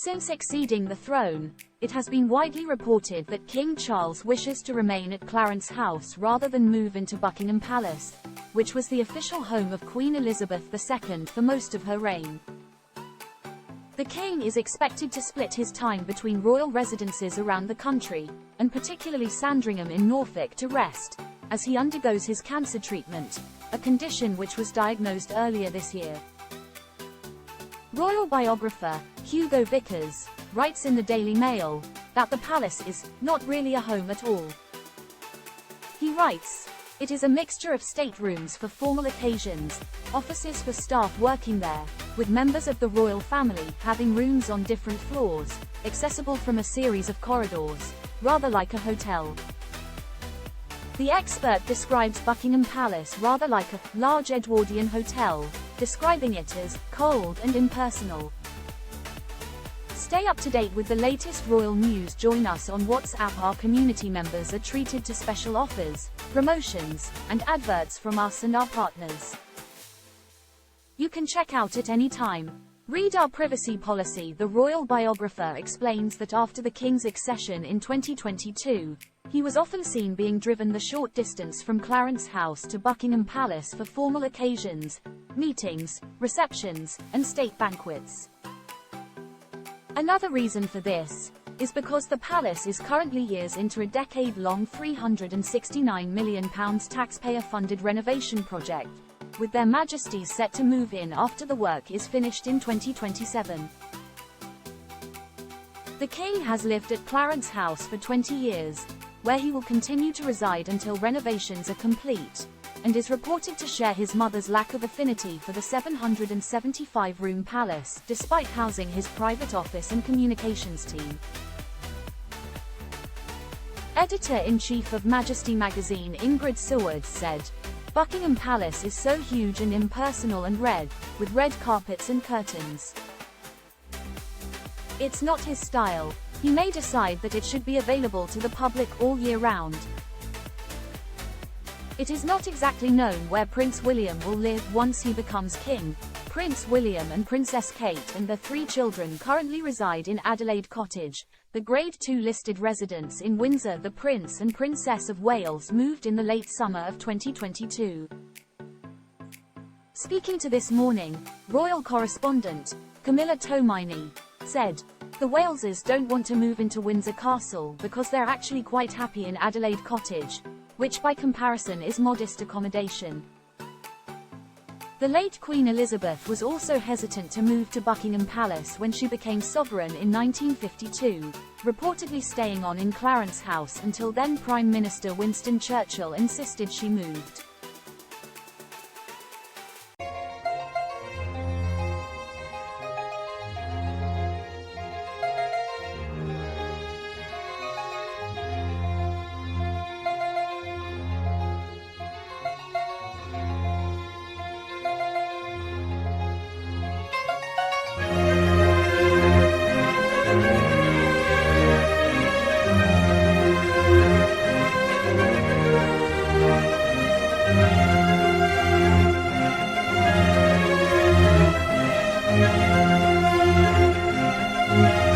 Since acceding the throne, it has been widely reported that King Charles wishes to remain at Clarence House rather than move into Buckingham Palace, which was the official home of Queen Elizabeth II for most of her reign. The king is expected to split his time between royal residences around the country, and particularly Sandringham in Norfolk to rest, as he undergoes his cancer treatment, a condition which was diagnosed earlier this year. Royal Biographer, Hugo Vickers, writes in the Daily Mail, that the palace is not really a home at all. He writes, "It is a mixture of staterooms for formal occasions, offices for staff working there, with members of the royal family having rooms on different floors, accessible from a series of corridors, rather like a hotel." The expert describes Buckingham Palace rather like a large Edwardian hotel, describing it as cold and impersonal. Stay up to date with the latest royal news. Join us on WhatsApp. Our community members are treated to special offers, promotions, and adverts from us and our partners. You can check out at any time. Read our privacy policy. The Royal Biographer explains that after the King's accession in 2022, he was often seen being driven the short distance from Clarence House to Buckingham Palace for formal occasions, meetings, receptions, and state banquets. Another reason for this is because the palace is currently years into a decade-long £369 million taxpayer-funded renovation project, with their Majesties set to move in after the work is finished in 2027. The King has lived at Clarence House for 20 years, where he will continue to reside until renovations are complete, and is reported to share his mother's lack of affinity for the 775-room palace, despite housing his private office and communications team. Editor-in-Chief of Majesty magazine Ingrid Seward said, "Buckingham Palace is so huge and impersonal and red, with red carpets and curtains. It's not his style. He may decide that it should be available to the public all year round. It is not exactly known where Prince William will live once he becomes king. Prince William and Princess Kate and their 3 children currently reside in Adelaide Cottage, the Grade 2 listed residence in Windsor. The Prince and Princess of Wales moved in the late summer of 2022. Speaking to This Morning, royal correspondent, Camilla Tomaini, said, "The Waleses don't want to move into Windsor Castle because they're actually quite happy in Adelaide Cottage, which by comparison is modest accommodation." The late Queen Elizabeth was also hesitant to move to Buckingham Palace when she became sovereign in 1952, reportedly staying on in Clarence House until then Prime Minister Winston Churchill insisted she moved. Thank you.